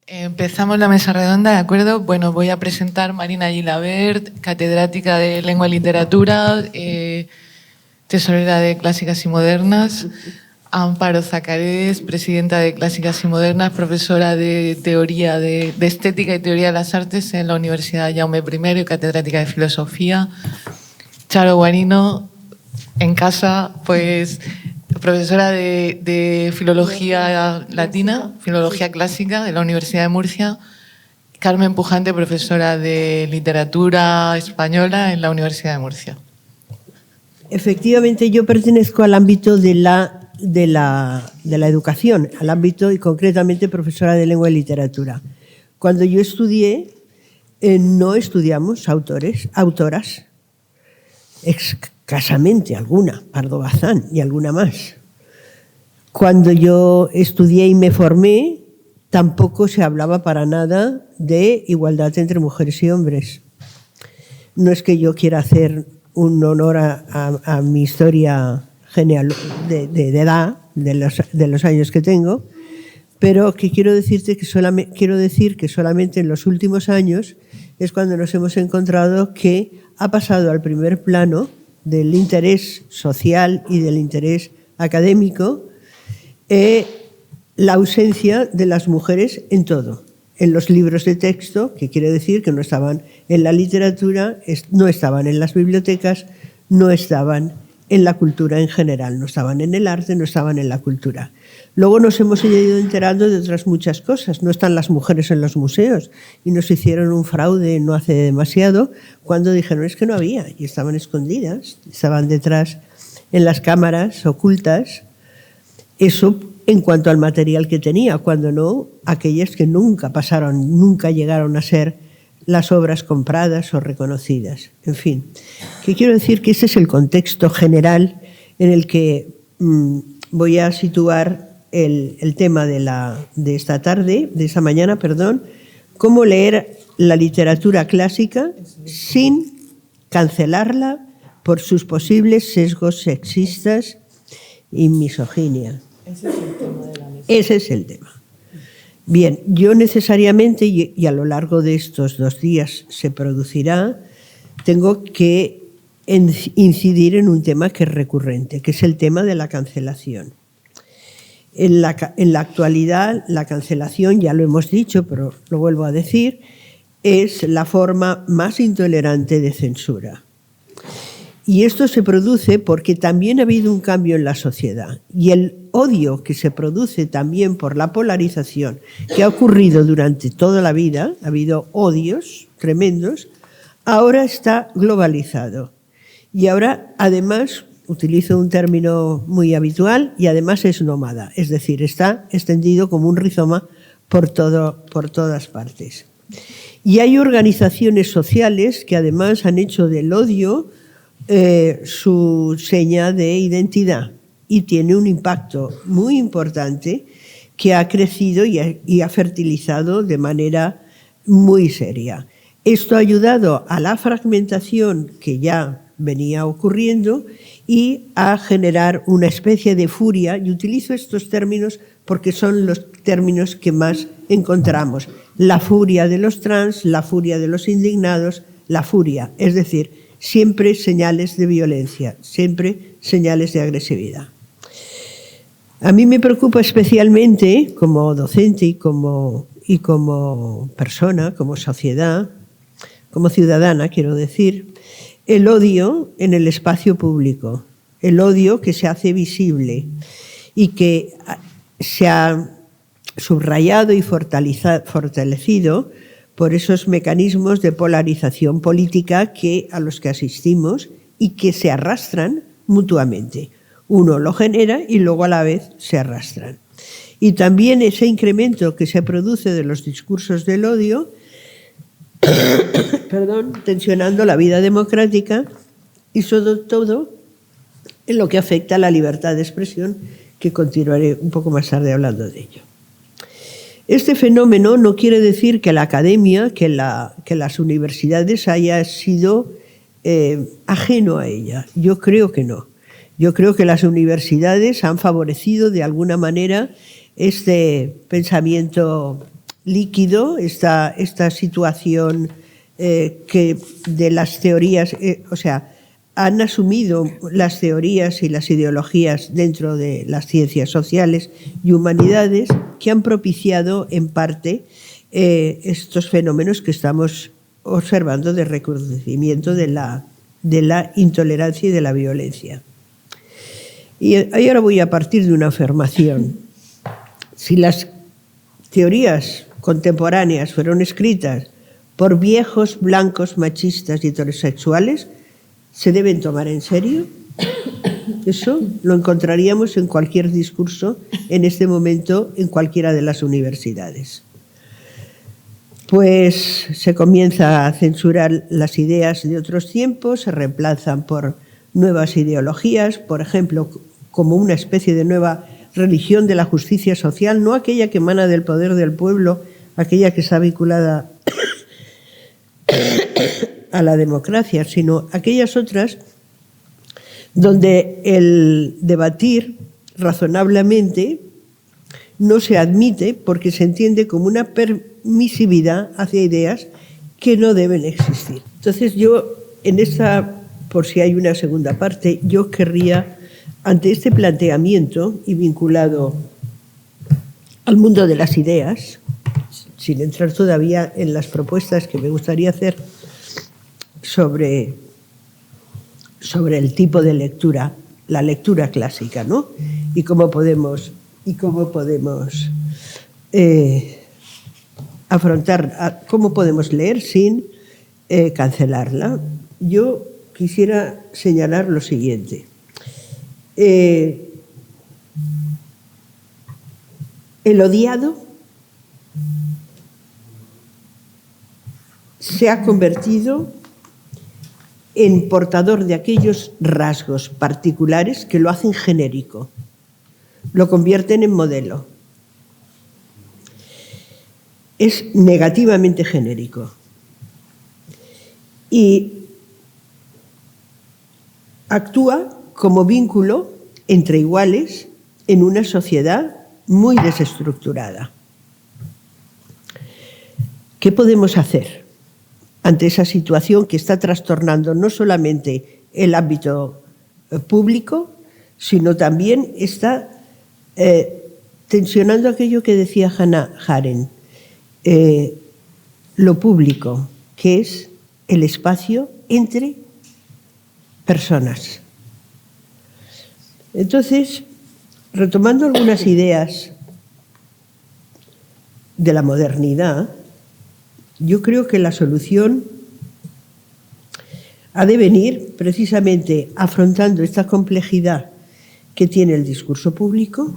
Empezamos la mesa redonda, ¿de acuerdo? Bueno, voy a presentar Marina Gilabert, catedrática de Lengua y Literatura, tesorera de Clásicas y Modernas, Amparo Zacaredes, presidenta de Clásicas y Modernas, profesora de Teoría de Estética y Teoría de las Artes en la Universidad Jaume I y catedrática de Filosofía, Charo Guarino, en casa, pues profesora de Filología Latina, Filología Clásica de la Universidad de Murcia, Carmen Pujante, profesora de Literatura Española en la Universidad de Murcia. Efectivamente, yo pertenezco al ámbito de la educación, al ámbito y concretamente profesora de Lengua y Literatura. Cuando yo estudié, no estudiamos autoras, escasamente alguna, Pardo Bazán y alguna más. Cuando yo estudié y me formé, tampoco se hablaba para nada de igualdad entre mujeres y hombres. No es que yo quiera hacer un honor a mi historia genial de edad, de los años que tengo, pero que quiero decir que solamente en los últimos años es cuando nos hemos encontrado que ha pasado al primer plano del interés social y del interés académico la ausencia de las mujeres en todo. En los libros de texto, que quiere decir que no estaban en la literatura, no estaban en las bibliotecas, no estaban en la cultura en general, no estaban en el arte, no estaban en la cultura. Luego nos hemos ido enterando de otras muchas cosas. No están las mujeres en los museos y nos hicieron un fraude no hace demasiado cuando dijeron es que no había y estaban escondidas, estaban detrás en las cámaras ocultas. Eso en cuanto al material que tenía, cuando no, aquellas que nunca llegaron a ser las obras compradas o reconocidas. En fin, que quiero decir que ese es el contexto general en el que voy a situar el tema de esta tarde, de esta mañana, perdón, cómo leer la literatura clásica sin cancelarla por sus posibles sesgos sexistas y misoginia. Ese es el tema de la mesa. Ese es el tema. Bien, yo necesariamente, y a lo largo de estos 2 días se producirá, tengo que incidir en un tema que es recurrente, que es el tema de la cancelación. En la actualidad, la cancelación, ya lo hemos dicho, pero lo vuelvo a decir, es la forma más intolerante de censura. Y esto se produce porque también ha habido un cambio en la sociedad y el odio que se produce también por la polarización que ha ocurrido durante toda la vida, ha habido odios tremendos, ahora está globalizado. Y ahora, además, utilizo un término muy habitual y además es nómada, es decir, está extendido como un rizoma por todas partes. Y hay organizaciones sociales que además han hecho del odio su seña de identidad y tiene un impacto muy importante que ha crecido y ha fertilizado de manera muy seria. Esto ha ayudado a la fragmentación que ya venía ocurriendo y a generar una especie de furia, y utilizo estos términos porque son los términos que más encontramos. La furia de los trans, la furia de los indignados, la furia, es decir, siempre señales de violencia, siempre señales de agresividad. A mí me preocupa especialmente, como docente y como persona, como sociedad, como ciudadana, quiero decir, el odio en el espacio público, el odio que se hace visible y que se ha subrayado y fortalecido por esos mecanismos de polarización política a los que asistimos y que se arrastran mutuamente. Uno lo genera y luego a la vez se arrastran. Y también ese incremento que se produce de los discursos del odio, tensionando la vida democrática y sobre todo en lo que afecta a la libertad de expresión, que continuaré un poco más tarde hablando de ello. Este fenómeno no quiere decir que la academia, que las universidades haya sido ajeno a ella. Yo creo que no. Yo creo que las universidades han favorecido de alguna manera este pensamiento líquido esta situación que de las teorías, o sea, han asumido las teorías y las ideologías dentro de las ciencias sociales y humanidades que han propiciado en parte estos fenómenos que estamos observando de recrudecimiento de la intolerancia y de la violencia. Y ahora voy a partir de una afirmación. Si las teorías contemporáneas fueron escritas por viejos blancos machistas y heterosexuales, ¿se deben tomar en serio? Eso lo encontraríamos en cualquier discurso en este momento en cualquiera de las universidades. Pues se comienza a censurar las ideas de otros tiempos, se reemplazan por nuevas ideologías, por ejemplo, como una especie de nueva religión de la justicia social, no aquella que emana del poder del pueblo, aquella que está vinculada a la democracia, sino aquellas otras donde el debatir razonablemente no se admite porque se entiende como una permisividad hacia ideas que no deben existir. Entonces yo, en esta, por si hay una segunda parte, yo querría, ante este planteamiento y vinculado al mundo de las ideas, sin entrar todavía en las propuestas que me gustaría hacer sobre el tipo de lectura, la lectura clásica, ¿no? Y cómo podemos afrontar, cómo podemos leer sin cancelarla. Yo quisiera señalar lo siguiente. El odiado se ha convertido en portador de aquellos rasgos particulares que lo hacen genérico, lo convierten en modelo. Es negativamente genérico. Y actúa como vínculo entre iguales en una sociedad muy desestructurada. ¿Qué podemos hacer ante esa situación que está trastornando no solamente el ámbito público, sino también está tensionando aquello que decía Hannah Arendt, lo público, que es el espacio entre personas? Entonces, retomando algunas ideas de la modernidad, yo creo que la solución ha de venir precisamente afrontando esta complejidad que tiene el discurso público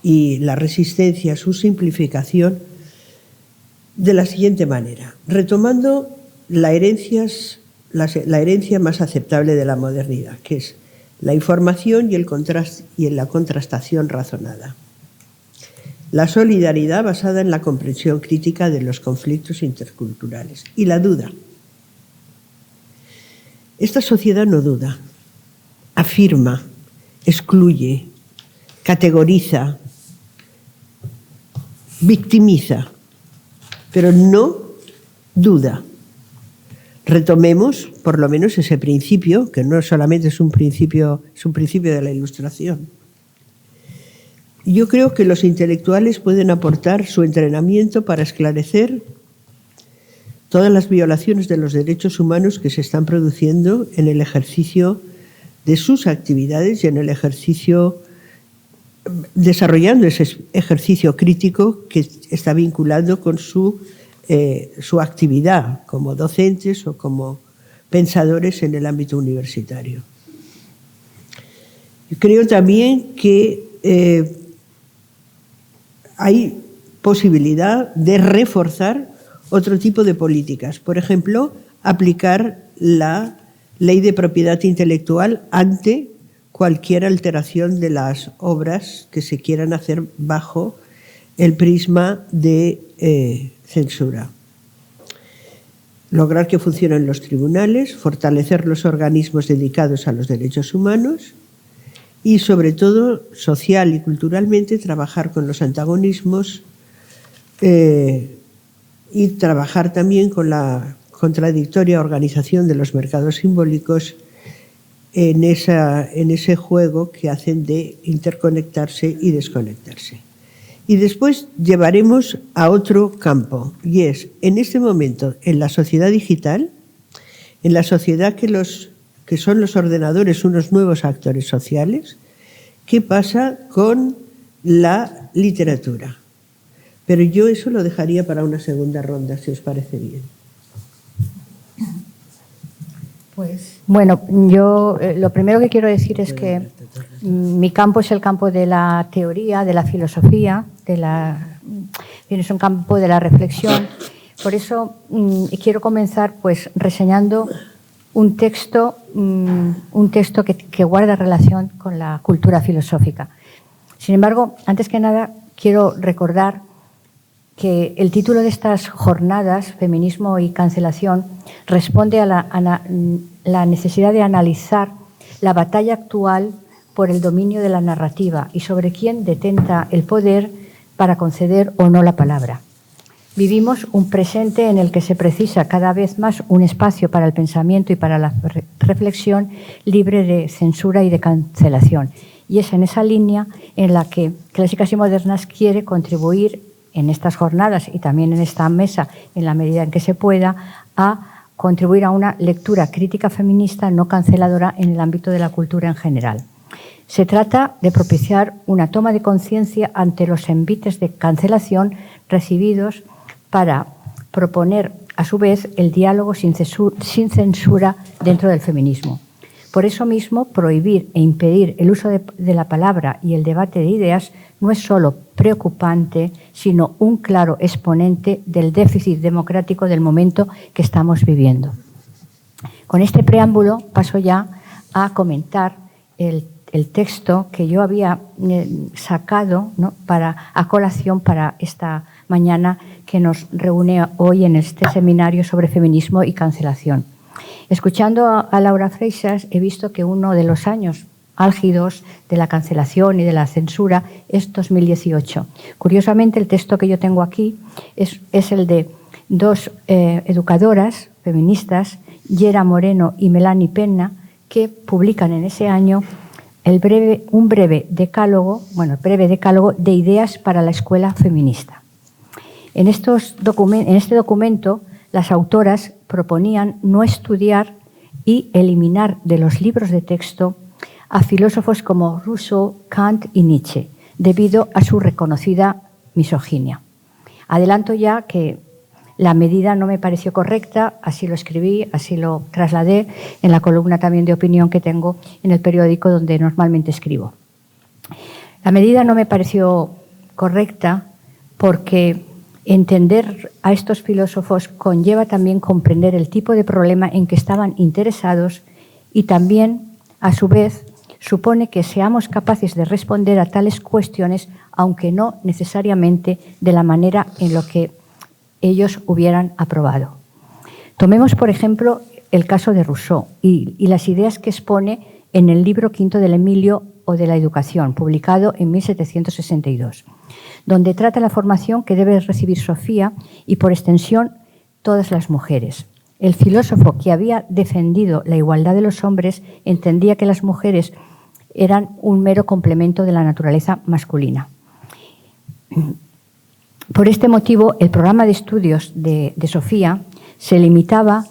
y la resistencia a su simplificación de la siguiente manera, retomando la herencia más aceptable de la modernidad, que es la información y la contrastación razonada. La solidaridad basada en la comprensión crítica de los conflictos interculturales y la duda. Esta sociedad no duda, afirma, excluye, categoriza, victimiza, pero no duda. Retomemos por lo menos ese principio, que no solamente es un principio de la Ilustración. Yo creo que los intelectuales pueden aportar su entrenamiento para esclarecer todas las violaciones de los derechos humanos que se están produciendo en el ejercicio de sus actividades y en el ejercicio, desarrollando ese ejercicio crítico que está vinculado con su actividad como docentes o como pensadores en el ámbito universitario. Yo creo también que hay posibilidad de reforzar otro tipo de políticas. Por ejemplo, aplicar la ley de propiedad intelectual ante cualquier alteración de las obras que se quieran hacer bajo el prisma de censura. Lograr que funcionen los tribunales, fortalecer los organismos dedicados a los derechos humanos y, sobre todo, social y culturalmente, trabajar con los antagonismos y trabajar también con la contradictoria organización de los mercados simbólicos en ese juego que hacen de interconectarse y desconectarse. Y después llevaremos a otro campo, y es, en este momento, en la sociedad digital, en la sociedad que son los ordenadores unos nuevos actores sociales, ¿qué pasa con la literatura? Pero yo eso lo dejaría para una segunda ronda, si os parece bien. Pues, bueno, yo lo primero que quiero decir es que mi campo es el campo de la teoría, de la filosofía, es un campo de la reflexión. Por eso quiero comenzar pues reseñando un texto que guarda relación con la cultura filosófica. Sin embargo, antes que nada, quiero recordar que el título de estas jornadas, Feminismo y Cancelación, responde a la necesidad de analizar la batalla actual por el dominio de la narrativa y sobre quién detenta el poder para conceder o no la palabra. Vivimos un presente en el que se precisa cada vez más un espacio para el pensamiento y para la reflexión libre de censura y de cancelación. Y es en esa línea en la que Clásicas y Modernas quiere contribuir en estas jornadas y también en esta mesa, en la medida en que se pueda, a contribuir a una lectura crítica feminista no canceladora en el ámbito de la cultura en general. Se trata de propiciar una toma de conciencia ante los envites de cancelación recibidos para proponer, a su vez, el diálogo sin censura dentro del feminismo. Por eso mismo, prohibir e impedir el uso de la palabra y el debate de ideas no es solo preocupante, sino un claro exponente del déficit democrático del momento que estamos viviendo. Con este preámbulo paso ya a comentar el texto que yo había sacado, ¿no?, a colación para esta mañana que nos reúne hoy en este seminario sobre feminismo y cancelación. Escuchando a Laura Freixas, he visto que uno de los años álgidos de la cancelación y de la censura es 2018. Curiosamente, el texto que yo tengo aquí es el de dos educadoras feministas, Yera Moreno y Melanie Penna, que publican en ese año un breve decálogo de ideas para la escuela feminista. En este documento, las autoras proponían no estudiar y eliminar de los libros de texto a filósofos como Rousseau, Kant y Nietzsche, debido a su reconocida misoginia. Adelanto ya que la medida no me pareció correcta, así lo escribí, así lo trasladé en la columna también de opinión que tengo en el periódico donde normalmente escribo. La medida no me pareció correcta porque entender a estos filósofos conlleva también comprender el tipo de problema en que estaban interesados y también, a su vez, supone que seamos capaces de responder a tales cuestiones, aunque no necesariamente de la manera en la que ellos hubieran aprobado. Tomemos, por ejemplo, el caso de Rousseau y las ideas que expone en el libro quinto del Emilio o de la Educación, publicado en 1762, donde trata la formación que debe recibir Sofía y, por extensión, todas las mujeres. El filósofo que había defendido la igualdad de los hombres entendía que las mujeres eran un mero complemento de la naturaleza masculina. Por este motivo, el programa de estudios de Sofía se limitaba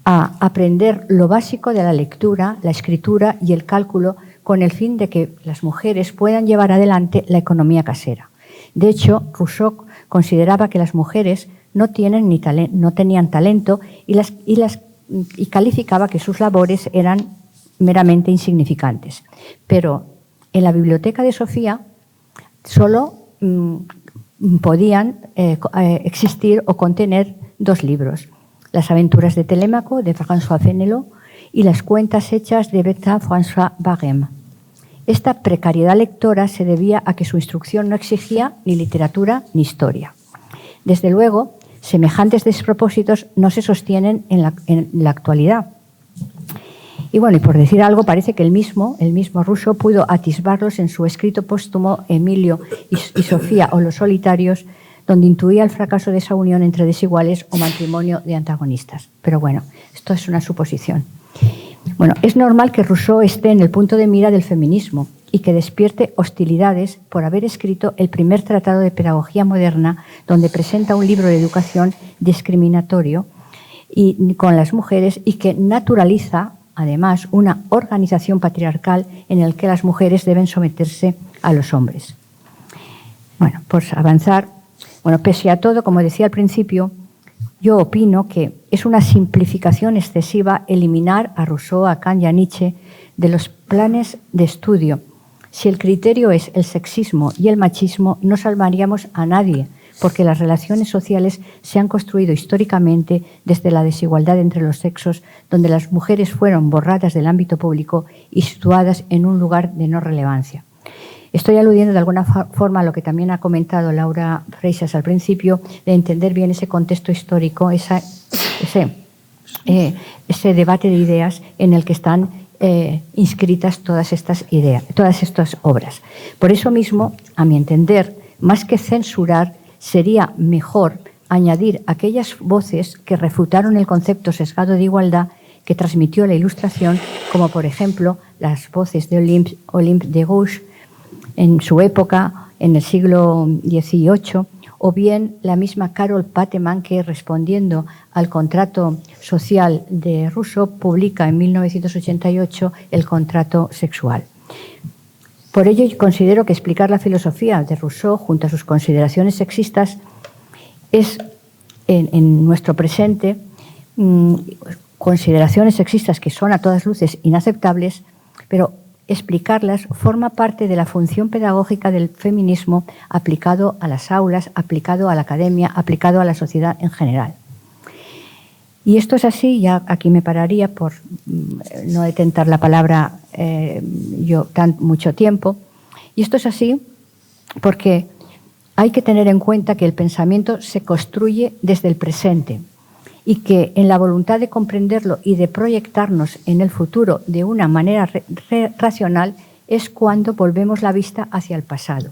a aprender lo básico de la lectura, la escritura y el cálculo con el fin de que las mujeres puedan llevar adelante la economía casera. De hecho, Rousseau consideraba que las mujeres no tenían talento y calificaba que sus labores eran meramente insignificantes. Pero en la biblioteca de Sofía solo podían existir o contener dos libros: Las aventuras de Telémaco, de François Fénelon, y Las cuentas hechas, de Bertrand-François Barrème. Esta precariedad lectora se debía a que su instrucción no exigía ni literatura ni historia. Desde luego, semejantes despropósitos no se sostienen en la actualidad. Y bueno, y por decir algo, parece que el mismo Rousseau pudo atisbarlos en su escrito póstumo Emilio y Sofía o los solitarios, donde intuía el fracaso de esa unión entre desiguales o matrimonio de antagonistas. Pero bueno, esto es una suposición. Bueno, es normal que Rousseau esté en el punto de mira del feminismo y que despierte hostilidades por haber escrito el primer tratado de pedagogía moderna, donde presenta un libro de educación discriminatorio con las mujeres y que naturaliza, además, una organización patriarcal en la que las mujeres deben someterse a los hombres. Bueno, pues avanzar. Bueno, pese a todo, como decía al principio, yo opino que es una simplificación excesiva eliminar a Rousseau, a Kant y a Nietzsche de los planes de estudio. Si el criterio es el sexismo y el machismo, no salvaríamos a nadie, porque las relaciones sociales se han construido históricamente desde la desigualdad entre los sexos, donde las mujeres fueron borradas del ámbito público y situadas en un lugar de no relevancia. Estoy aludiendo de alguna forma a lo que también ha comentado Laura Freixas al principio, de entender bien ese contexto histórico, ese debate de ideas en el que están inscritas todas estas ideas, todas estas obras. Por eso mismo, a mi entender, más que censurar, sería mejor añadir aquellas voces que refutaron el concepto sesgado de igualdad que transmitió la Ilustración, como por ejemplo las voces de Olympe de Gouges en su época, en el siglo XVIII, o bien la misma Carol Pateman, que respondiendo al contrato social de Rousseau publica en 1988 el contrato sexual. Por ello, yo considero que explicar la filosofía de Rousseau junto a sus consideraciones sexistas es, en nuestro presente, consideraciones sexistas que son a todas luces inaceptables, pero explicarlas forma parte de la función pedagógica del feminismo aplicado a las aulas, aplicado a la academia, aplicado a la sociedad en general. Y esto es así, ya aquí me pararía por no detentar la palabra mucho tiempo. Y esto es así porque hay que tener en cuenta que el pensamiento se construye desde el presente y que en la voluntad de comprenderlo y de proyectarnos en el futuro de una manera racional es cuando volvemos la vista hacia el pasado.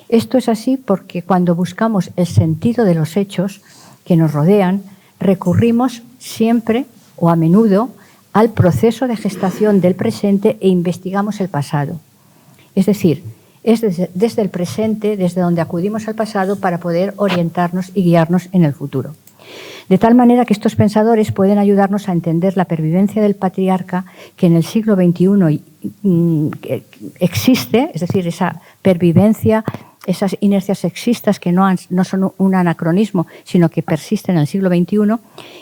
Esto es así porque cuando buscamos el sentido de los hechos que nos rodean, recurrimos siempre o a menudo al proceso de gestación del presente e investigamos el pasado. Es decir, es desde el presente, desde donde acudimos al pasado para poder orientarnos y guiarnos en el futuro. De tal manera que estos pensadores pueden ayudarnos a entender la pervivencia del patriarca que en el siglo XXI existe, es decir, esa pervivencia, esas inercias sexistas que no son un anacronismo, sino que persisten en el siglo XXI,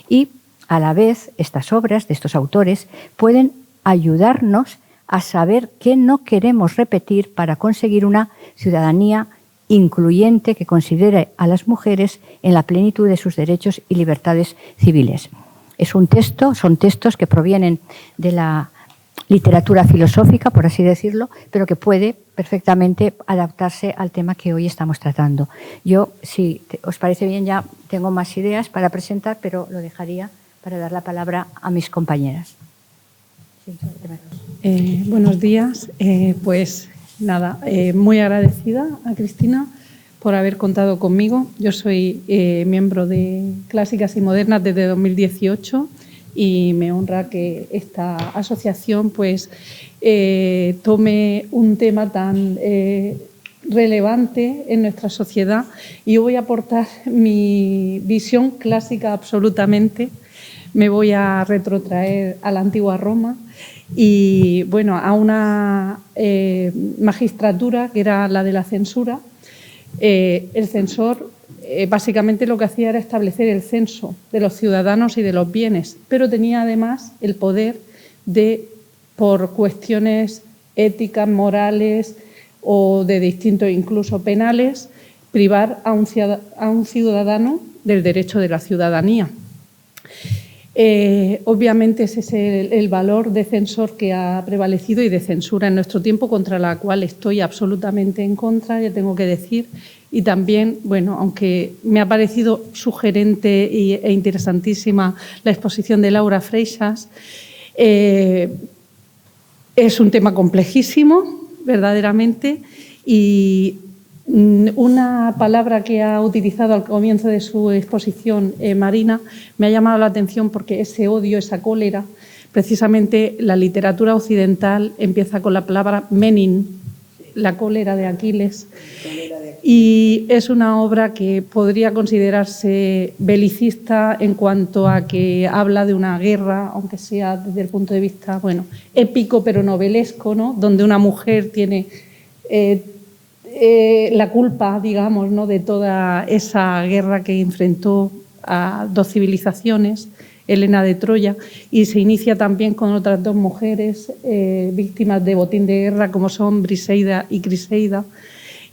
y a la vez estas obras de estos autores pueden ayudarnos a saber qué no queremos repetir para conseguir una ciudadanía incluyente que considere a las mujeres en la plenitud de sus derechos y libertades civiles. Son textos que provienen de la literatura filosófica, por así decirlo, pero que puede perfectamente adaptarse al tema que hoy estamos tratando. Yo, si os parece bien, ya tengo más ideas para presentar, pero lo dejaría para dar la palabra a mis compañeras. Sí, buenos días. Pues nada, muy agradecida a Cristina por haber contado conmigo. Yo soy miembro de Clásicas y Modernas desde 2018 y me honra que esta asociación pues tome un tema tan relevante en nuestra sociedad, y yo voy a aportar mi visión clásica absolutamente. Me voy a retrotraer a la antigua Roma y bueno, a una magistratura que era la de la censura. El censor básicamente lo que hacía era establecer el censo de los ciudadanos y de los bienes, pero tenía además el poder de, por cuestiones éticas, morales o de distintos incluso penales, privar a un ciudadano del derecho de la ciudadanía. Obviamente ese es el valor de censor que ha prevalecido y de censura en nuestro tiempo, contra la cual estoy absolutamente en contra, ya tengo que decir. Y también, bueno, aunque me ha parecido sugerente e interesantísima la exposición de Laura Freixas, es un tema complejísimo, verdaderamente, y Una palabra que ha utilizado al comienzo de su exposición Marina me ha llamado la atención porque ese odio, esa cólera, precisamente la literatura occidental empieza con la palabra menin, la cólera de Aquiles, y es una obra que podría considerarse belicista en cuanto a que habla de una guerra, aunque sea desde el punto de vista, bueno, épico pero novelesco, ¿no? Donde una mujer tiene la culpa, digamos, ¿no? De toda esa guerra que enfrentó a dos civilizaciones, Helena de Troya, y se inicia también con otras dos mujeres víctimas de botín de guerra, como son Briseida y Criseida.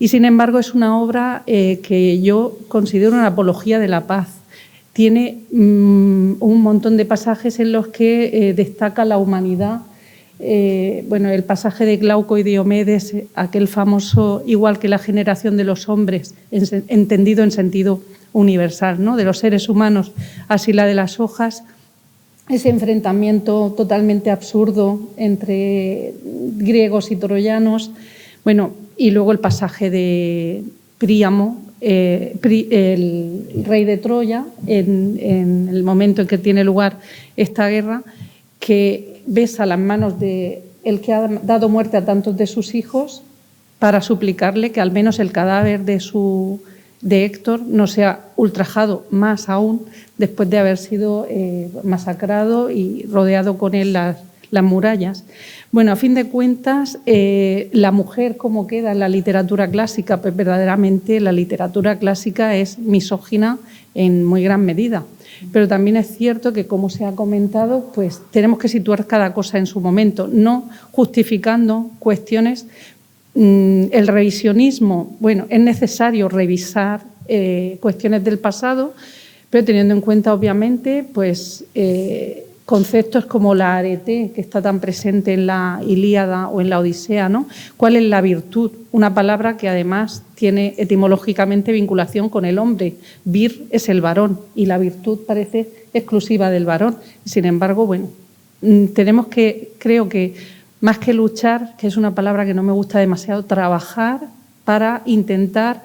Y sin embargo es una obra que yo considero una apología de la paz. Tiene un montón de pasajes en los que destaca la humanidad. Bueno, el pasaje de Glauco y Diomedes, aquel famoso, igual que la generación de los hombres, entendido en sentido universal, ¿no? De los seres humanos, así la de las hojas, ese enfrentamiento totalmente absurdo entre griegos y troyanos, bueno, y luego el pasaje de Príamo, el rey de Troya, en el momento en que tiene lugar esta guerra, que besa las manos de el que ha dado muerte a tantos de sus hijos para suplicarle que al menos el cadáver de Héctor no sea ultrajado más aún después de haber sido masacrado y rodeado con él las murallas. Bueno, a fin de cuentas, la mujer, ¿cómo queda en la literatura clásica? Pues verdaderamente la literatura clásica es misógina en muy gran medida. Pero también es cierto que, como se ha comentado, pues tenemos que situar cada cosa en su momento, no justificando cuestiones. El revisionismo, bueno, es necesario revisar cuestiones del pasado, pero teniendo en cuenta, obviamente, pues conceptos como la arete, que está tan presente en la Ilíada o en la Odisea, ¿no? ¿Cuál es la virtud? Una palabra que además tiene etimológicamente vinculación con el hombre. Vir es el varón y la virtud parece exclusiva del varón. Sin embargo, bueno, tenemos que, creo que, más que luchar, que es una palabra que no me gusta demasiado, trabajar para intentar,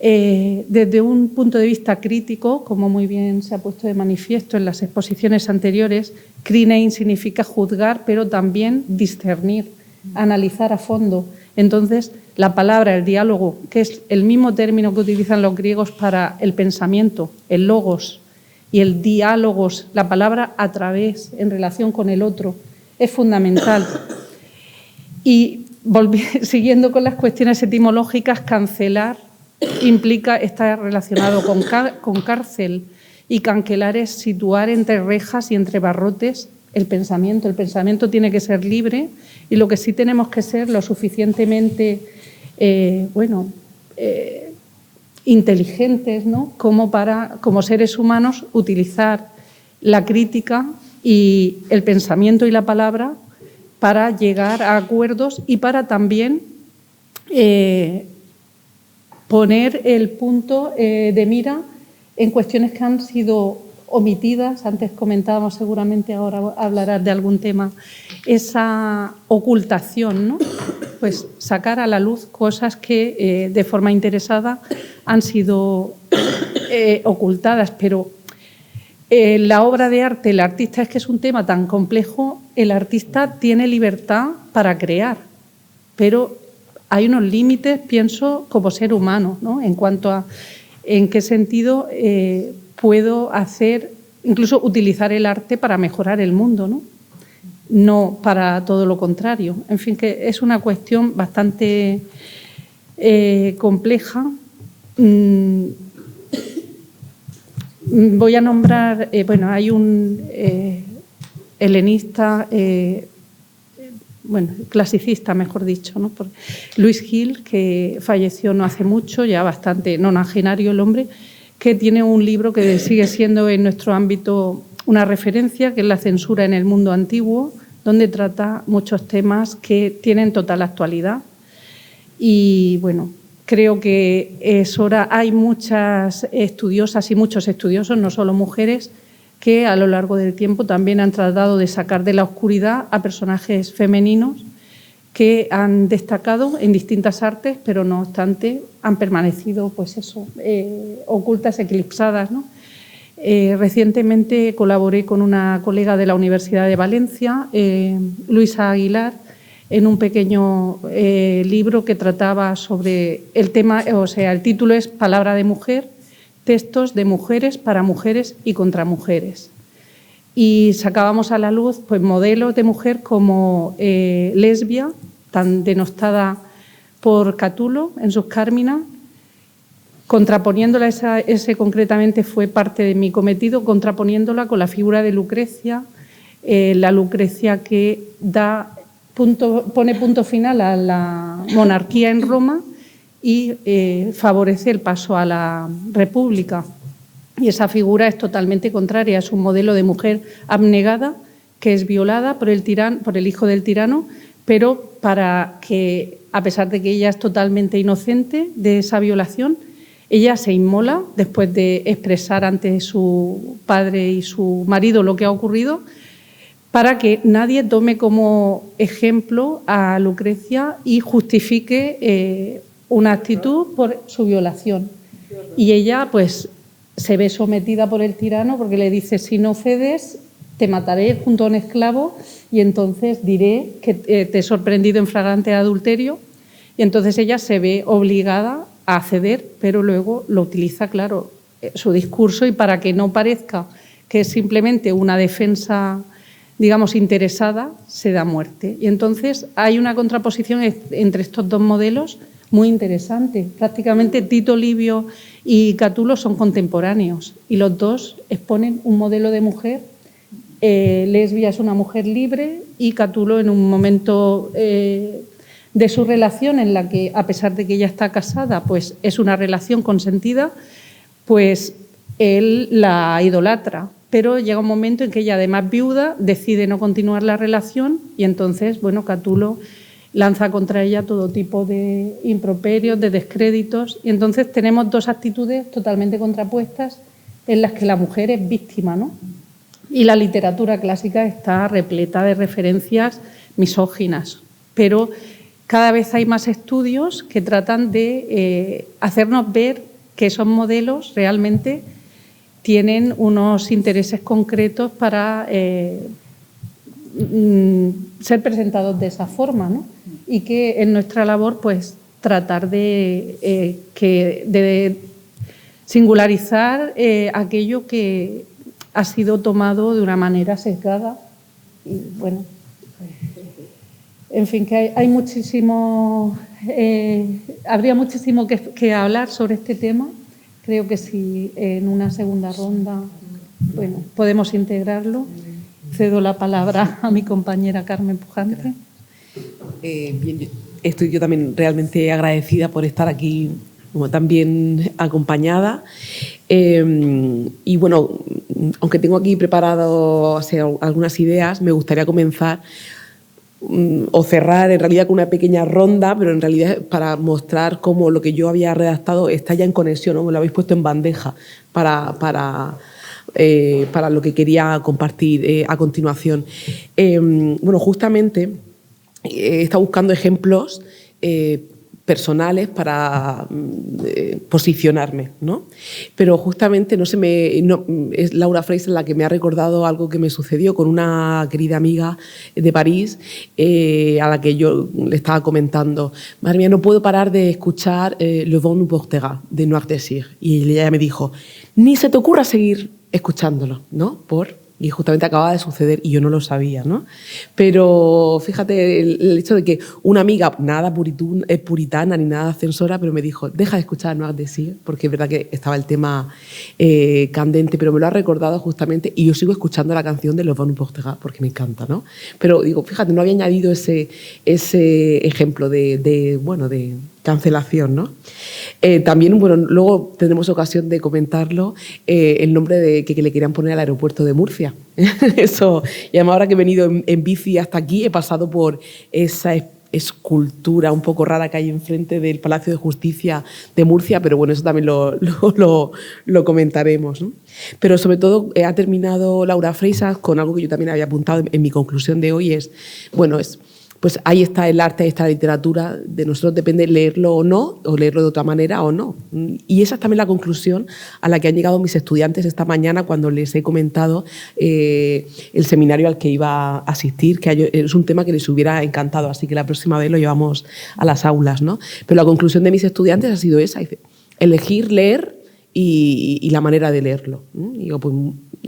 desde un punto de vista crítico, como muy bien se ha puesto de manifiesto en las exposiciones anteriores, krinein significa juzgar, pero también discernir, analizar a fondo. Entonces, la palabra, el diálogo, que es el mismo término que utilizan los griegos para el pensamiento, el logos, y el diálogos, la palabra a través, en relación con el otro, es fundamental. Y siguiendo con las cuestiones etimológicas, cancelar implica estar relacionado con cárcel, y cancelar es situar entre rejas y entre barrotes el pensamiento. El pensamiento tiene que ser libre, y lo que sí tenemos que ser lo suficientemente inteligentes, ¿no? como seres humanos, utilizar la crítica y el pensamiento y la palabra para llegar a acuerdos y para también poner el punto de mira en cuestiones que han sido omitidas. Antes comentábamos, seguramente ahora hablarás de algún tema, esa ocultación, ¿no? Pues sacar a la luz cosas que de forma interesada han sido ocultadas, pero la obra de arte, el artista, es que es un tema tan complejo, el artista tiene libertad para crear, pero hay unos límites, pienso, como ser humano, ¿no? En cuanto a en qué sentido puedo hacer, incluso utilizar el arte para mejorar el mundo, ¿no? No para todo lo contrario. En fin, que es una cuestión bastante compleja. Voy a nombrar, hay un helenista, clasicista, mejor dicho, ¿no? Luis Gil, que falleció no hace mucho, ya bastante nonagenario el hombre, que tiene un libro que sigue siendo en nuestro ámbito una referencia, que es La censura en el mundo antiguo, donde trata muchos temas que tienen total actualidad. Y bueno, creo que es hora, hay muchas estudiosas y muchos estudiosos, no solo mujeres, que a lo largo del tiempo también han tratado de sacar de la oscuridad a personajes femeninos que han destacado en distintas artes, pero no obstante han permanecido pues eso, ocultas, eclipsadas, ¿no? Recientemente colaboré con una colega de la Universidad de Valencia, Luisa Aguilar, en un pequeño libro que trataba sobre el tema, o sea, el título es Palabra de mujer, textos de mujeres para mujeres y contra mujeres. Y sacábamos a la luz pues, modelos de mujer como Lesbia, tan denostada por Catulo en sus Cárminas, contraponiéndola, ese concretamente fue parte de mi cometido, contraponiéndola con la figura de Lucrecia, la Lucrecia que pone punto final a la monarquía en Roma y favorece el paso a la república. Y esa figura es totalmente contraria, es un modelo de mujer abnegada que es violada por el hijo del tirano, pero para que, a pesar de que ella es totalmente inocente de esa violación, ella se inmola después de expresar ante su padre y su marido lo que ha ocurrido, para que nadie tome como ejemplo a Lucrecia y justifique una actitud por su violación. Y ella, pues, se ve sometida por el tirano porque le dice, si no cedes, te mataré junto a un esclavo y entonces diré que te he sorprendido en flagrante adulterio. Y entonces ella se ve obligada a ceder, pero luego lo utiliza, claro, su discurso y para que no parezca que es simplemente una defensa, digamos, interesada, se da muerte. Y entonces hay una contraposición entre estos dos modelos muy interesante. Prácticamente Tito Livio y Catulo son contemporáneos y los dos exponen un modelo de mujer. Lesbia es una mujer libre y Catulo en un momento de su relación en la que, a pesar de que ella está casada, pues es una relación consentida, pues él la idolatra. Pero llega un momento en que ella, además viuda, decide no continuar la relación y entonces, bueno, Catulo lanza contra ella todo tipo de improperios, de descréditos. Y entonces tenemos dos actitudes totalmente contrapuestas en las que la mujer es víctima, ¿no? Y la literatura clásica está repleta de referencias misóginas. Pero cada vez hay más estudios que tratan de hacernos ver que esos modelos realmente tienen unos intereses concretos para ser presentados de esa forma, ¿no? Y que en nuestra labor, pues, tratar de singularizar aquello que ha sido tomado de una manera sesgada. Y bueno, en fin, que hay muchísimo, habría muchísimo que hablar sobre este tema. Creo que si en una segunda ronda, bueno, podemos integrarlo. Cedo la palabra a mi compañera Carmen Pujante. Bien, estoy yo también realmente agradecida por estar aquí como tan bien acompañada. Y bueno, aunque tengo aquí preparado algunas ideas, me gustaría comenzar o cerrar en realidad con una pequeña ronda, pero en realidad para mostrar cómo lo que yo había redactado está ya en conexión, ¿no? Me lo habéis puesto en bandeja para lo que quería compartir a continuación. Bueno, justamente he estado buscando ejemplos personales para posicionarme, ¿no? Pero justamente es Laura Fraser la que me ha recordado algo que me sucedió con una querida amiga de París a la que yo le estaba comentando. Madre mía, no puedo parar de escuchar Le Vent nous portera de Noir Désir. Y ella me dijo, ni se te ocurra seguir escuchándolo, ¿no? Y justamente acababa de suceder y yo no lo sabía, ¿no? Pero fíjate el hecho de que una amiga, nada puritana ni nada censora, pero me dijo, deja de escuchar Noir Désir, porque es verdad que estaba el tema candente, pero me lo ha recordado justamente y yo sigo escuchando la canción de Le Vent nous portera porque me encanta, ¿no? Pero digo, fíjate, no había añadido ese ejemplo de cancelación, ¿no? También, bueno, luego tendremos ocasión de comentarlo, el nombre que le querían poner al aeropuerto de Murcia. Eso, y además ahora que he venido en bici hasta aquí, he pasado por esa escultura un poco rara que hay enfrente del Palacio de Justicia de Murcia, pero bueno, eso también lo comentaremos, ¿no? Pero sobre todo ha terminado Laura Fraser con algo que yo también había apuntado en mi conclusión de hoy, pues ahí está el arte, ahí está la literatura, de nosotros depende leerlo o no, o leerlo de otra manera o no. Y esa es también la conclusión a la que han llegado mis estudiantes esta mañana cuando les he comentado el seminario al que iba a asistir, que es un tema que les hubiera encantado, así que la próxima vez lo llevamos a las aulas, ¿no? Pero la conclusión de mis estudiantes ha sido esa, elegir leer y la manera de leerlo. Y digo, pues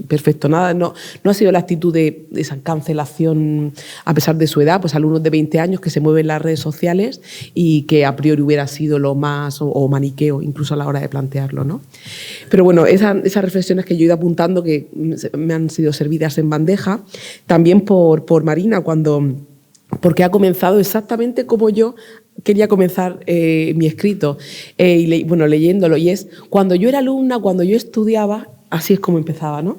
perfecto, nada, no ha sido la actitud de esa cancelación a pesar de su edad, pues alumnos de 20 años que se mueven en las redes sociales y que a priori hubiera sido lo más, o maniqueo, incluso a la hora de plantearlo, ¿no? Pero bueno, esas reflexiones que yo he ido apuntando que me han sido servidas en bandeja, también por Marina, porque ha comenzado exactamente como yo quería comenzar mi escrito, leyéndolo, y es cuando yo era alumna, cuando yo estudiaba, así es como empezaba, ¿no?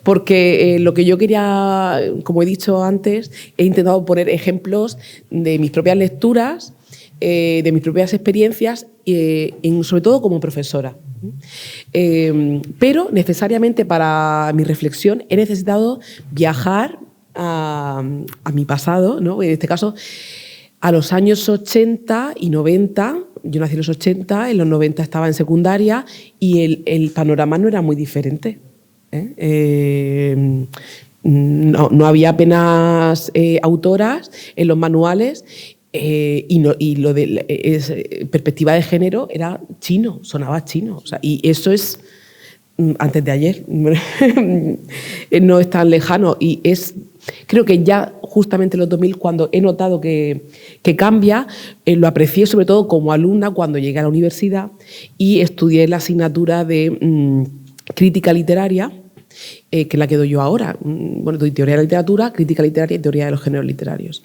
Porque lo que yo quería, como he dicho antes, he intentado poner ejemplos de mis propias lecturas, de mis propias experiencias, sobre todo como profesora. Pero necesariamente para mi reflexión he necesitado viajar a mi pasado, ¿no? En este caso, a los años 80 y 90, yo nací en los 80, en los 90 estaba en secundaria y el panorama no era muy diferente. No había apenas autoras en los manuales y lo de perspectiva de género era chino, sonaba chino. O sea, y eso es antes de ayer, no es tan lejano y creo que ya justamente en los 2000 cuando he notado que cambia, lo aprecié sobre todo como alumna cuando llegué a la universidad y estudié la asignatura de crítica literaria, que es la que doy yo ahora. Bueno, doy teoría de la literatura, crítica literaria y teoría de los géneros literarios.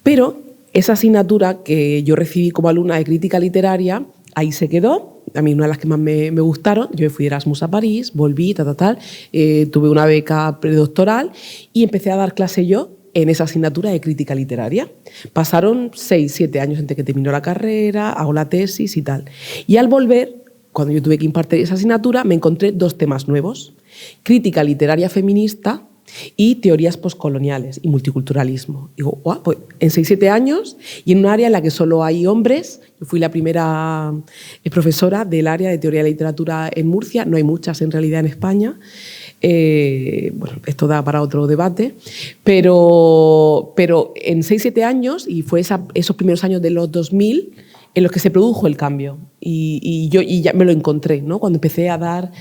Pero esa asignatura que yo recibí como alumna de crítica literaria, ahí se quedó. A mí una de las que más me gustaron, yo me fui de Erasmus a París, volví, tuve una beca predoctoral y empecé a dar clase yo en esa asignatura de crítica literaria. Pasaron 6, 7 años entre que terminó la carrera, hago la tesis y tal. Y al volver, cuando yo tuve que impartir esa asignatura, me encontré 2 temas nuevos: crítica literaria feminista y teorías postcoloniales y multiculturalismo. Digo, wow, pues en 6-7 años y en un área en la que solo hay hombres. Yo fui la primera profesora del área de teoría de la literatura en Murcia, no hay muchas en realidad en España. Bueno, esto da para otro debate, pero en 6-7 años, y fue esos primeros años de los 2000 en los que se produjo el cambio y ya me lo encontré, ¿no? Cuando empecé a dar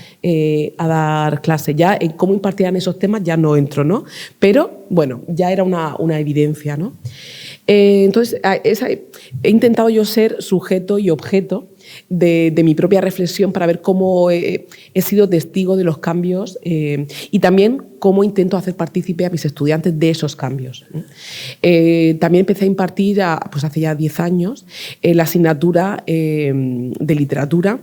clase. Ya en cómo impartían esos temas ya no entro, ¿no? Pero bueno, ya era una evidencia, ¿no? Entonces he intentado yo ser sujeto y objeto de mi propia reflexión para ver cómo he sido testigo de los cambios y también cómo intento hacer partícipe a mis estudiantes de esos cambios. También empecé a impartir, pues hace ya 10 años, la asignatura de literatura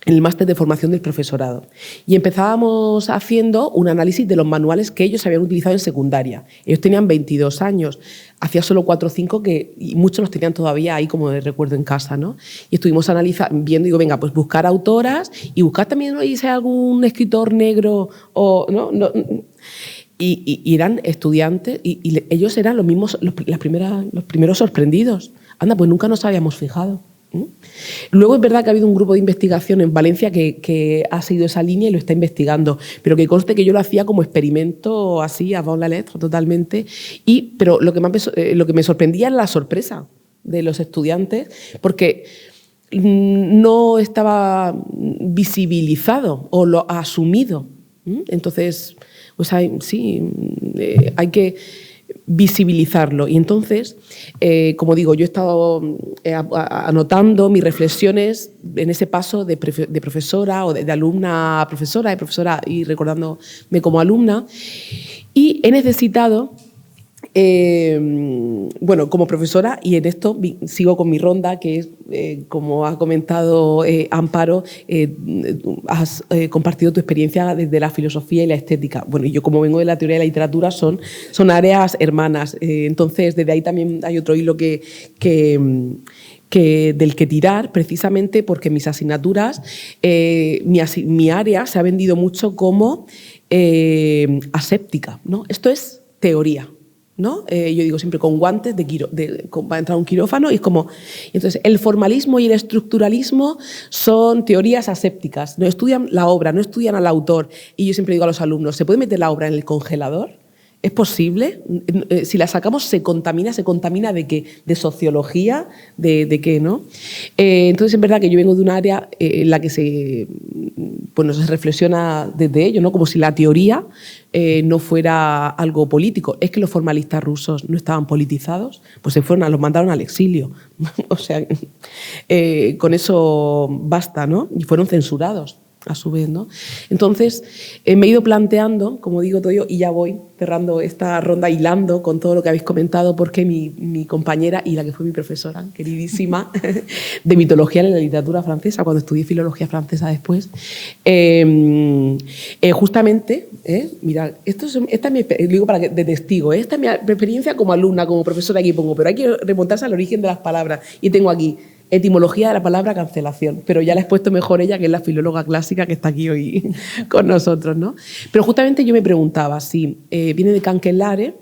en el máster de formación del profesorado. Y empezábamos haciendo un análisis de los manuales que ellos habían utilizado en secundaria. Ellos tenían 22 años, hacía solo 4 o 5 y muchos los tenían todavía ahí, como recuerdo, en casa, ¿no? Y estuvimos viendo, digo, venga, pues buscar autoras y buscar también, ¿no? Y si hay algún escritor negro o no y eran estudiantes y ellos eran los mismos, los primeros sorprendidos. Anda, pues nunca nos habíamos fijado. Luego es verdad que ha habido un grupo de investigación en Valencia que ha seguido esa línea y lo está investigando, pero que conste que yo lo hacía como experimento así, avant la lettre, totalmente. Pero lo que me sorprendía era la sorpresa de los estudiantes, porque no estaba visibilizado o lo asumido. Entonces, pues hay que visibilizarlo. Y entonces, como digo, yo he estado anotando mis reflexiones en ese paso de profesora o de alumna a profesora, de profesora y recordándome como alumna. Y he necesitado, como profesora, y en esto sigo con mi ronda, que es, como ha comentado Amparo, has compartido tu experiencia desde la filosofía y la estética. Bueno, y yo como vengo de la teoría de la literatura son áreas hermanas. Entonces, desde ahí también hay otro hilo del que tirar, precisamente porque mis asignaturas, mi área se ha vendido mucho como aséptica, ¿no? Esto es teoría. ¿no? Yo digo siempre con guantes va a entrar a un quirófano y es como... Entonces, el formalismo y el estructuralismo son teorías asépticas. No estudian la obra, no estudian al autor. Y yo siempre digo a los alumnos, ¿se puede meter la obra en el congelador? ¿Es posible? Si la sacamos, se contamina ¿de qué? De sociología, ¿de qué, no? Entonces, es verdad que yo vengo de un área en la que se reflexiona desde ello, ¿no? Como si la teoría no fuera algo político. Es que los formalistas rusos no estaban politizados, pues los mandaron al exilio. O sea, con eso basta, ¿no? Y fueron censurados a su vez, ¿no? Entonces, me he ido planteando, como digo todo yo, y ya voy cerrando esta ronda, hilando con todo lo que habéis comentado, porque mi compañera y la que fue mi profesora, queridísima, de mitología en la literatura francesa, cuando estudié filología francesa después, justamente, mira, esta es mi digo para que, de testigo, esta es mi experiencia como alumna, como profesora, aquí pongo, pero hay que remontarse al origen de las palabras, y tengo aquí etimología de la palabra cancelación, pero ya la ha expuesto mejor ella, que es la filóloga clásica que está aquí hoy con nosotros, ¿no? Pero justamente yo me preguntaba si viene de cancellare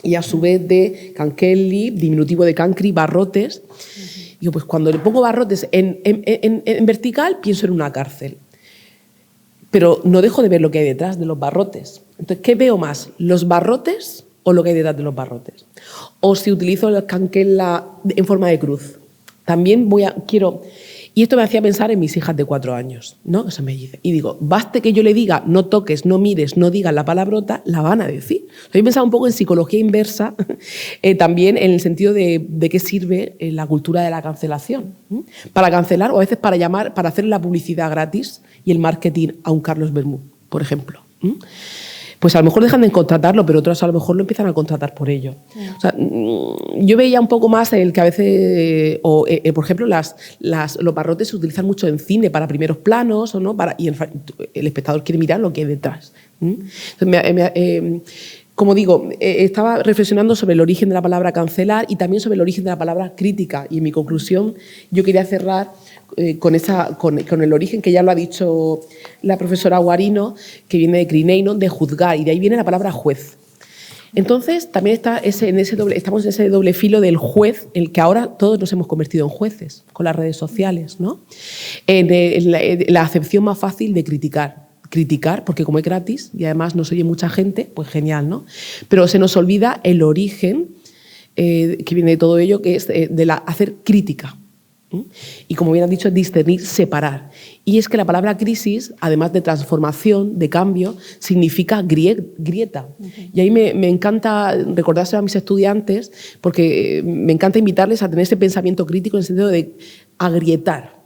y a su vez de cancelli, diminutivo de cancri, barrotes. Digo, pues cuando le pongo barrotes en vertical, pienso en una cárcel. Pero no dejo de ver lo que hay detrás de los barrotes. Entonces, ¿qué veo más? ¿Los barrotes o lo que hay detrás de los barrotes? O si utilizo el cancella en forma de cruz. También quiero... Y esto me hacía pensar en mis hijas de 4 años, ¿no? O sea, me dice, y digo, baste que yo le diga, no toques, no mires, no digas la palabrota, la van a decir. Yo he pensado un poco en psicología inversa, también en el sentido de qué sirve la cultura de la cancelación. Para cancelar o a veces para hacer la publicidad gratis y el marketing a un Carlos Bermú, por ejemplo. Pues a lo mejor dejan de contratarlo, pero otros a lo mejor lo empiezan a contratar por ello. O sea, yo veía un poco más el que a veces, por ejemplo, los barrotes se utilizan mucho en cine para primeros planos, ¿o no? Y el espectador quiere mirar lo que hay detrás. Entonces, como digo, estaba reflexionando sobre el origen de la palabra cancelar y también sobre el origen de la palabra crítica. Y en mi conclusión yo quería cerrar con el origen, que ya lo ha dicho la profesora Guarino, que viene de crineinon, de juzgar, y de ahí viene la palabra juez. Entonces, también estamos en ese doble filo del juez, en el que ahora todos nos hemos convertido en jueces con las redes sociales, ¿no? La acepción más fácil de criticar, porque como es gratis y además nos oye mucha gente, pues genial, ¿no? Pero se nos olvida el origen que viene de todo ello, que es de hacer crítica. Y como bien han dicho, discernir, separar. Y es que la palabra crisis, además de transformación, de cambio, significa grieta. Y ahí me encanta recordárselo a mis estudiantes, porque me encanta invitarles a tener ese pensamiento crítico en el sentido de agrietar.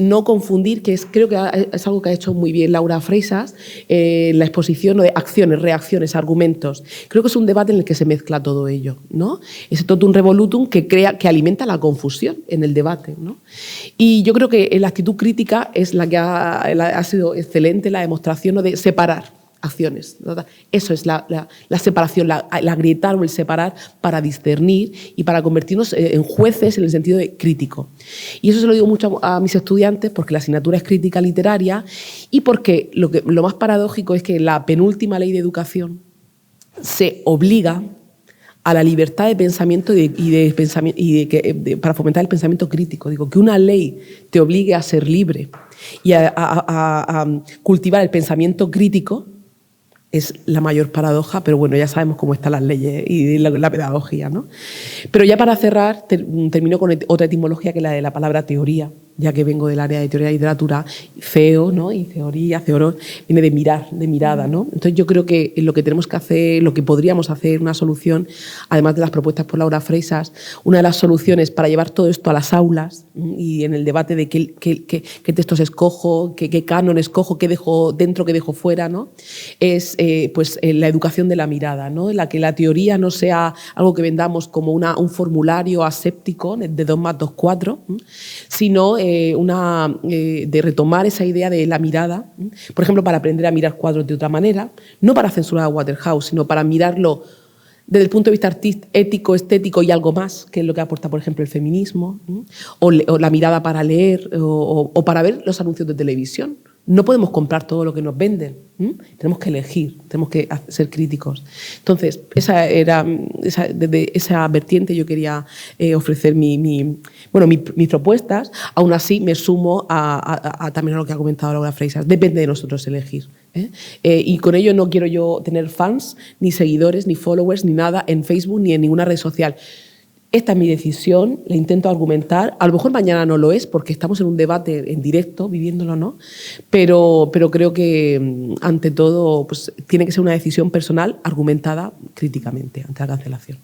No confundir, que creo que es algo que ha hecho muy bien Laura Freisas, la exposición de acciones, reacciones, argumentos. Creo que es un debate en el que se mezcla todo ello, ¿no? Ese totum revolutum que alimenta la confusión en el debate, ¿no? Y yo creo que la actitud crítica es la que ha sido excelente, la demostración, ¿no?, de separar acciones. Eso es la separación, la agrietar o el separar para discernir y para convertirnos en jueces en el sentido de crítico. Y eso se lo digo mucho a mis estudiantes porque la asignatura es crítica literaria y porque lo más paradójico es que la penúltima ley de educación se obliga a la libertad de pensamiento para fomentar el pensamiento crítico. Digo, que una ley te obligue a ser libre y a cultivar el pensamiento crítico es la mayor paradoja, pero bueno, ya sabemos cómo están las leyes y la pedagogía, ¿no? Pero ya para cerrar, termino con otra etimología que es la de la palabra teoría, ya que vengo del área de teoría de literatura, feo, ¿no? Y teoría, teorón, viene de mirar, de mirada, ¿no? Entonces yo creo que lo que tenemos que hacer, lo que podríamos hacer, una solución, además de las propuestas por Laura Freisas, una de las soluciones para llevar todo esto a las aulas y en el debate de qué textos escojo, qué canon escojo, qué dejo dentro, qué dejo fuera, ¿no? Es la educación de la mirada, ¿no? En la que la teoría no sea algo que vendamos como un formulario aséptico de 2 más 2, 4, sino de retomar esa idea de la mirada, por ejemplo, para aprender a mirar cuadros de otra manera, no para censurar a Waterhouse, sino para mirarlo desde el punto de vista ético, estético y algo más, que es lo que aporta, por ejemplo, el feminismo, o la mirada para leer o para ver los anuncios de televisión. no podemos comprar todo lo que nos venden. Tenemos que elegir, tenemos que ser críticos. Entonces, desde esa vertiente yo quería ofrecer mis propuestas. Aún así, me sumo también a lo que ha comentado Laura Freixas. Depende de nosotros elegir. Y con ello no quiero yo tener fans, ni seguidores, ni followers, ni nada en Facebook, ni en ninguna red social. Esta es mi decisión, la intento argumentar. A lo mejor mañana no lo es, porque estamos en un debate en directo, viviéndolo, ¿no? Pero creo que, ante todo, pues, tiene que ser una decisión personal argumentada críticamente ante la cancelación.